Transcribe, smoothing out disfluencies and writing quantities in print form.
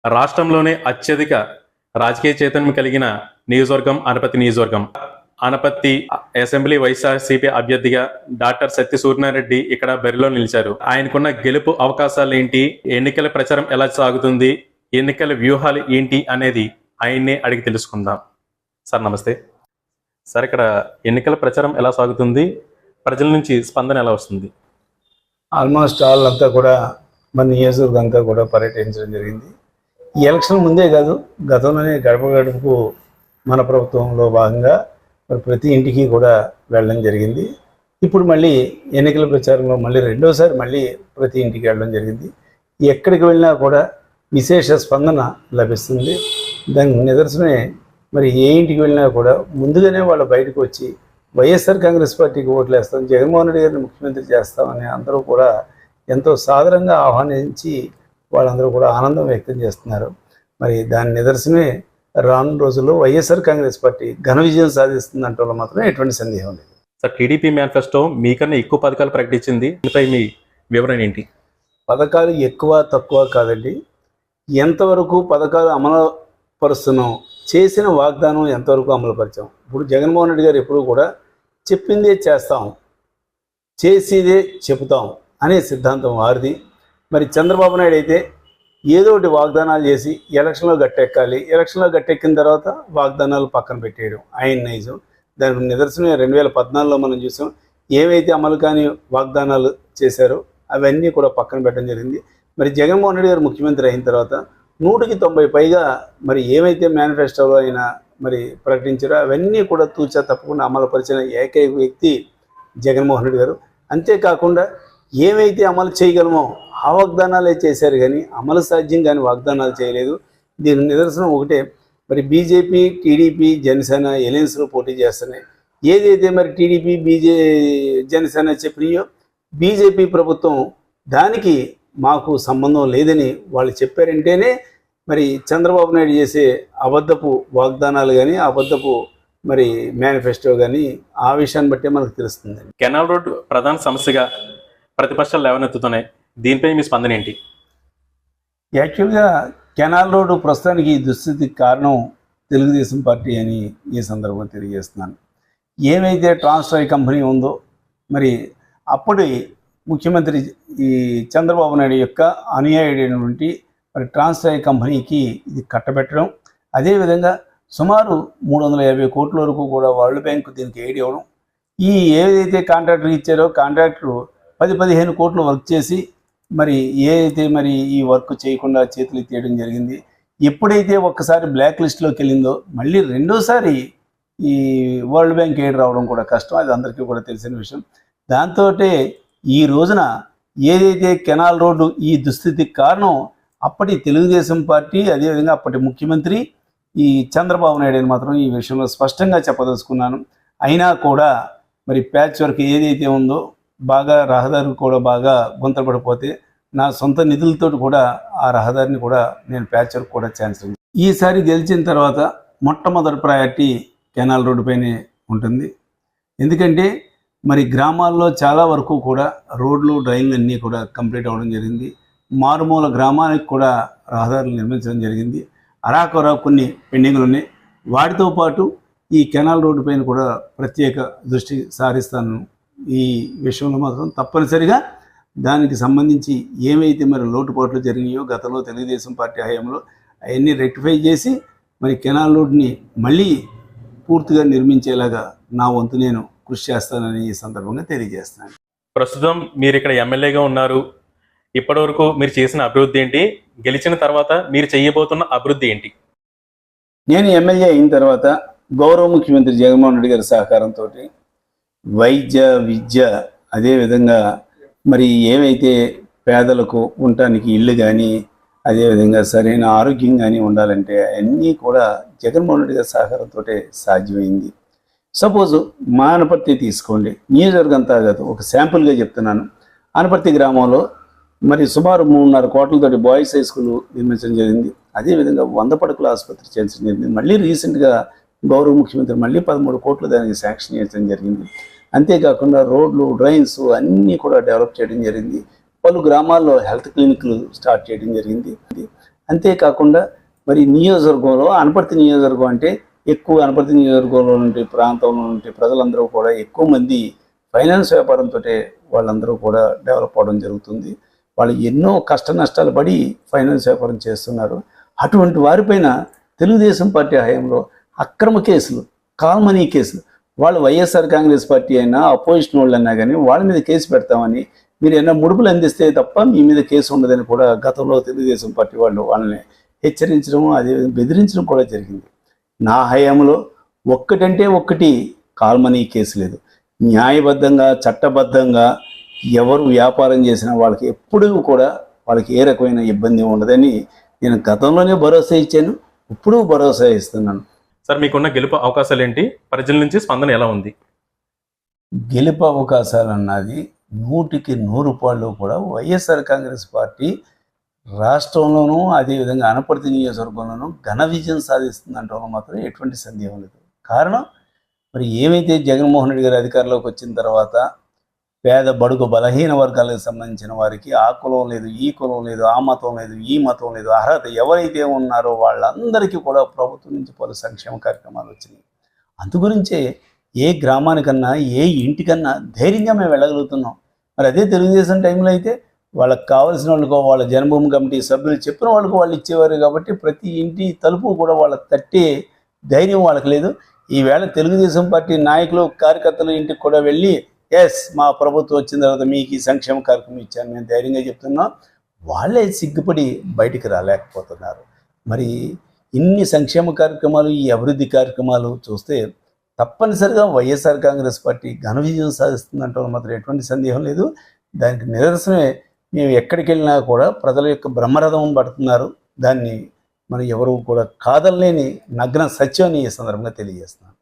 రాష్ట్రంలోనే అత్యధిక రాజకీయ చైతన్యం కలిగిన నియోజకవర్గం అనపత్తి నియోజకవర్గం. అనపత్తి అసెంబ్లీ వైఎస్ఆర్సీపీ అభ్యర్థిగా డాక్టర్ సత్య సూర్యనారాయణ ఇక్కడ బరిలో నిలిచారు. ఆయనకున్న గెలుపు అవకాశాలు ఏంటి, ఎన్నికల ప్రచారం ఎలా సాగుతుంది, ఎన్నికల వ్యూహాలు ఏంటి అనేది ఆయన్నే అడిగి తెలుసుకుందాం. సార్ నమస్తే. సార్, ఇక్కడ ఎన్నికల ప్రచారం ఎలా సాగుతుంది, ప్రజల నుంచి స్పందన ఎలా వస్తుంది? ఆల్మోస్ట్ ఆల్ అంతా కూడా మన నియోజకవర్గం అంతా కూడా పర్యటించడం జరిగింది. ఈ ఎలక్షన్ ముందే కాదు, గతంలోనే గడప గడపకు మన ప్రభుత్వంలో భాగంగా ప్రతి ఇంటికి కూడా వెళ్ళడం జరిగింది. ఇప్పుడు మళ్ళీ ఎన్నికల ప్రచారంలో మళ్ళీ రెండోసారి మళ్ళీ ప్రతి ఇంటికి వెళ్ళడం జరిగింది. ఎక్కడికి వెళ్ళినా కూడా విశేష స్పందన లభిస్తుంది. దానికి నిదర్శనమే మరి ఏ ఇంటికి వెళ్ళినా కూడా ముందుగానే వాళ్ళు బయటకు వచ్చి వైఎస్ఆర్ కాంగ్రెస్ పార్టీకి ఓట్లు వేస్తాం, జగన్మోహన్ రెడ్డి గారిని ముఖ్యమంత్రి చేస్తామని అందరూ కూడా ఎంతో సాదరంగా ఆహ్వానించి వాళ్ళందరూ కూడా ఆనందం వ్యక్తం చేస్తున్నారు. మరి దాని నిదర్శనమే రాను రోజుల్లో వైఎస్ఆర్ కాంగ్రెస్ పార్టీ ఘన విజయం సాధిస్తుందంటే మాత్రం ఎటువంటి సందేహం లేదు. సార్, టీడీపీ మేనిఫెస్టో మీకన్నా ఎక్కువ పథకాలు ప్రకటించింది, దీనిపై మీ వివరణ ఏంటి? పథకాలు ఎక్కువ తక్కువ కాదండి, ఎంతవరకు పథకాలు అమలు పరుస్తున్నాం, చేసిన వాగ్దానం ఎంతవరకు అమలు పరిచాం. ఇప్పుడు జగన్మోహన్ రెడ్డి గారు ఎప్పుడు కూడా చెప్పిందే చేస్తాం, చేసేదే చెబుతాం అనే సిద్ధాంతం వారిది. మరి చంద్రబాబు నాయుడు అయితే ఏదో ఒకటి వాగ్దానాలు చేసి ఎలక్షన్లో గట్టెక్కాలి, ఎలక్షన్లో గట్టెక్కిన తర్వాత వాగ్దానాలు పక్కన పెట్టేయడం ఆయన నైజం. దానికి నిదర్శనం 2014లో మనం చూసాం. ఏవైతే అమలు కాని వాగ్దానాలు చేశారో అవన్నీ కూడా పక్కన పెట్టడం జరిగింది. మరి జగన్మోహన్ రెడ్డి గారు ముఖ్యమంత్రి అయిన తర్వాత 100కి 90 పైగా మరి ఏవైతే మేనిఫెస్టోలో అయినా మరి ప్రకటించారో అవన్నీ కూడా తూచా తప్పకుండా అమలు పరిచిన ఏకైక వ్యక్తి జగన్మోహన్ రెడ్డి గారు. అంతేకాకుండా ఏవైతే అమలు చేయగలమో ఆ వాగ్దానాలే చేశారు, కానీ అమలు సాధ్యం కానీ వాగ్దానాలు చేయలేదు. దీని నిదర్శనం ఒకటే, మరి బీజేపీ, టీడీపీ, జనసేన ఎలయన్స్లో పోటీ చేస్తున్నాయి. ఏదైతే మరి టీడీపీ, జనసేన చెప్పినాయో బీజేపీ ప్రభుత్వం దానికి మాకు సంబంధం లేదని వాళ్ళు చెప్పారంటేనే మరి చంద్రబాబు నాయుడు చేసే అబద్ధపు వాగ్దానాలు కానీ అబద్ధపు మరి మేనిఫెస్టో కానీ ఆ విషయాన్ని బట్టే మనకు తెలుస్తుంది. కెనాల్ రోడ్ ప్రధాన సమస్యగా ప్రతిపక్షాలు లేవనెత్తుతున్నాయి, దీనిపై మీ స్పందన ఏంటి? యాక్చువల్గా కెనాల్ రోడ్డు ప్రస్తుతానికి ఈ దుస్థితికి కారణం తెలుగుదేశం పార్టీ అని ఈ సందర్భంగా తెలియజేస్తున్నాను. ఏమైతే ట్రాన్స్ఫర్ కంపెనీ ఉందో మరి అప్పటి ముఖ్యమంత్రి ఈ చంద్రబాబు నాయుడు యొక్క అనుయాయుడైనటువంటి మరి ట్రాన్స్ఫర్ కంపెనీకి ఇది కట్టబెట్టడం, అదేవిధంగా సుమారు 350 కోట్ల వరకు కూడా వరల్డ్ బ్యాంకు దీనికి ఎయిడ్ ఇవ్వడం, ఈ ఏదైతే కాంట్రాక్టర్ ఇచ్చారో కాంట్రాక్టర్ 10-15 కోట్లు వర్క్ చేసి మరి ఏదైతే మరి ఈ వర్క్ చేయకుండా చేతులు తీయడం జరిగింది. ఎప్పుడైతే ఒక్కసారి బ్లాక్ లిస్ట్లోకి వెళ్ళిందో మళ్ళీ రెండోసారి ఈ వరల్డ్ బ్యాంక్ ఎయిడ్ రావడం కూడా కష్టం, అది అందరికీ కూడా తెలిసిన విషయం. దాంతో ఈ రోజున ఏదైతే కెనాల్ రోడ్డు ఈ దుస్థితికి కారణం అప్పటి తెలుగుదేశం పార్టీ, అదేవిధంగా అప్పటి ముఖ్యమంత్రి ఈ చంద్రబాబు నాయుడు అని మాత్రం ఈ విషయంలో స్పష్టంగా చెప్పదలుచుకున్నాను. అయినా కూడా మరి ప్యాచ్ వర్క్ ఏదైతే ఉందో బాగా రహదారి కూడా బాగా గుంతపడిపోతే నా సొంత నిధులతో కూడా ఆ రహదారిని కూడా నేను ప్యాచ్ వర్క్ కూడా ఛాన్స్ ఉంది. ఈసారి గెలిచిన తర్వాత మొట్టమొదటి ప్రయారిటీ కెనాల్ రోడ్డు పైనే ఉంటుంది. ఎందుకంటే మరి గ్రామాల్లో చాలా వరకు కూడా రోడ్లు, డ్రైన్లు అన్నీ కూడా కంప్లీట్ అవ్వడం జరిగింది. మారుమూల గ్రామానికి కూడా రహదారులు నిర్మించడం జరిగింది. అరాకొరా కొన్ని పెండింగ్లు ఉన్నాయి. వాటితో పాటు ఈ కెనాల్ రోడ్డు పైన కూడా ప్రత్యేక దృష్టి సారిస్తాను. ఈ విషయంలో మాత్రం తప్పనిసరిగా దానికి సంబంధించి ఏమైతే మరి లోటుపాట్లు జరిగినాయో గతంలో తెలుగుదేశం పార్టీ హయాంలో అవన్నీ రెక్టిఫై చేసి మరి కెనాల్ రోడ్ని మళ్ళీ పూర్తిగా నిర్మించేలాగా నా వంతు నేను కృషి చేస్తానని ఈ సందర్భంగా తెలియజేస్తాను. ప్రస్తుతం మీరు ఇక్కడ ఎమ్మెల్యేగా ఉన్నారు, ఇప్పటివరకు మీరు చేసిన అభివృద్ధి ఏంటి, గెలిచిన తర్వాత మీరు చేయబోతున్న అభివృద్ధి ఏంటి? నేను ఎమ్మెల్యే అయిన తర్వాత గౌరవ ముఖ్యమంత్రి జగన్మోహన్ రెడ్డి గారి సహకారంతో వైద్య, విద్య, అదేవిధంగా మరి ఏవైతే పేదలకు ఉండటానికి ఇల్లు కానీ అదేవిధంగా సరైన ఆరోగ్యం కానీ ఉండాలంటే అన్నీ కూడా జగన్మోహన్ రెడ్డి గారి సహకారంతో సాధ్యమైంది. సపోజ్ మా అనపర్తి తీసుకోండి, నియోజకవర్గం అంతా కాదు, ఒక శాంపుల్గా చెప్తున్నాను. అనపర్తి గ్రామంలో మరి సుమారు 3.5 కోట్లతోటి బాయ్స్ హై స్కూల్ నిర్మించడం జరిగింది. అదేవిధంగా 100 పడకల ఆసుపత్రి చేయించడం జరిగింది. మళ్ళీ రీసెంట్గా గౌరవ ముఖ్యమంత్రి మళ్ళీ 13 కోట్లు దానికి శాంక్షన్ చేయడం జరిగింది. అంతేకాకుండా రోడ్లు, డ్రైన్స్ అన్నీ కూడా డెవలప్ చేయడం జరిగింది. పలు గ్రామాల్లో హెల్త్ క్లినిక్లు స్టార్ట్ చేయడం జరిగింది. అంతేకాకుండా మరి నియోజకవర్గంలో అనపర్తి నియోజకవర్గం అంటే ఎక్కువ అనపర్తి నియోజకవర్గంలో నుండి ప్రాంతంలో నుండి ప్రజలందరూ కూడా ఎక్కువ మంది ఫైనాన్స్ వ్యాపారంతో వాళ్ళందరూ కూడా డెవలప్ అవడం జరుగుతుంది. వాళ్ళు ఎన్నో కష్ట నష్టాలు పడి ఫైనాన్స్ వ్యాపారం చేస్తున్నారు. అటువంటి వారిపైన తెలుగుదేశం పార్టీ హయాంలో అక్రమ కేసులు, కాల్ మనీ కేసులు, వాళ్ళు వైఎస్ఆర్ కాంగ్రెస్ పార్టీ అయినా అపోజిషన్ వాళ్ళు అన్నా కానీ వాళ్ళ మీద కేసు పెడతామని, మీరు ఏమైనా ముడుపులు అందిస్తే తప్ప మీ మీద కేసు ఉండదని కూడా గతంలో తెలుగుదేశం పార్టీ వాళ్ళు వాళ్ళని హెచ్చరించడం, అదే బెదిరించడం కూడా జరిగింది. నా హయాంలో ఒక్కటంటే ఒక్కటి కాల్ మనీ కేసు లేదు. న్యాయబద్ధంగా చట్టబద్ధంగా ఎవరు వ్యాపారం చేసినా వాళ్ళకి ఎప్పుడూ కూడా వాళ్ళకి ఏ రకమైన ఇబ్బంది ఉండదని నేను గతంలోనే భరోసా ఇచ్చాను, ఇప్పుడు భరోసా ఇస్తున్నాను. సార్, మీకున్న గెలుపు అవకాశాలు ఏంటి? ప్రజల నుంచి స్పందన ఎలా ఉంది? గెలుపు అవకాశాలు అన్నది 100కి 100 పాళ్ళు కూడా వైఎస్ఆర్ కాంగ్రెస్ పార్టీ రాష్ట్రంలోనూ అదేవిధంగా అనపర్తి నియోజకవర్గంలోనూ ఘన విజయం సాధిస్తుందంటే మాత్రం ఎటువంటి సందేహం లేదు. కారణం మరి ఏమైతే జగన్మోహన్ రెడ్డి గారి అధికారంలోకి వచ్చిన తర్వాత పేద బడుగు బలహీన వర్గాలకు సంబంధించిన వారికి ఆ కులం లేదు, ఈ కులం లేదు, ఆ మతం లేదు, ఈ మతం లేదు, అర్హత ఎవరైతే ఉన్నారో వాళ్ళందరికీ కూడా ప్రభుత్వం నుంచి పలు సంక్షేమ కార్యక్రమాలు వచ్చినాయి. అందుగురించే ఏ గ్రామానికన్నా ఏ ఇంటికన్నా ధైర్యంగా మేము వెళ్ళగలుగుతున్నాం. మరి అదే తెలుగుదేశం టైంలో అయితే వాళ్ళకి కావాల్సిన వాళ్ళకో వాళ్ళ జన్మభూమి కమిటీ సభ్యులు చెప్పిన వాళ్ళకు వాళ్ళు ఇచ్చేవారు కాబట్టి ప్రతి ఇంటి తలుపు కూడా వాళ్ళకి తట్టే ధైర్యం వాళ్ళకి లేదు. ఈవేళ తెలుగుదేశం పార్టీ నాయకులు కార్యకర్తలు ఇంటికి కూడా వెళ్ళి మా ప్రభుత్వం వచ్చిన తర్వాత మీకు ఈ సంక్షేమ కార్యక్రమం ఇచ్చాను మేము ధైర్యంగా చెప్తున్నాం. వాళ్ళే సిగ్గుపడి బయటికి రాలేకపోతున్నారు. మరి ఇన్ని సంక్షేమ కార్యక్రమాలు, ఈ అభివృద్ధి కార్యక్రమాలు చూస్తే తప్పనిసరిగా వైఎస్ఆర్ కాంగ్రెస్ పార్టీ ఘన విజయం సాధిస్తుందంటే మాత్రం ఎటువంటి సందేహం లేదు. దానికి నిదర్శనమే మేము ఎక్కడికి వెళ్ళినా కూడా ప్రజల యొక్క బ్రహ్మరథం పడుతున్నారు. దాన్ని మనం ఎవరు కూడా కాదనలేని నగ్న సత్యాన్ని ఈ సందర్భంగా తెలియజేస్తున్నాను.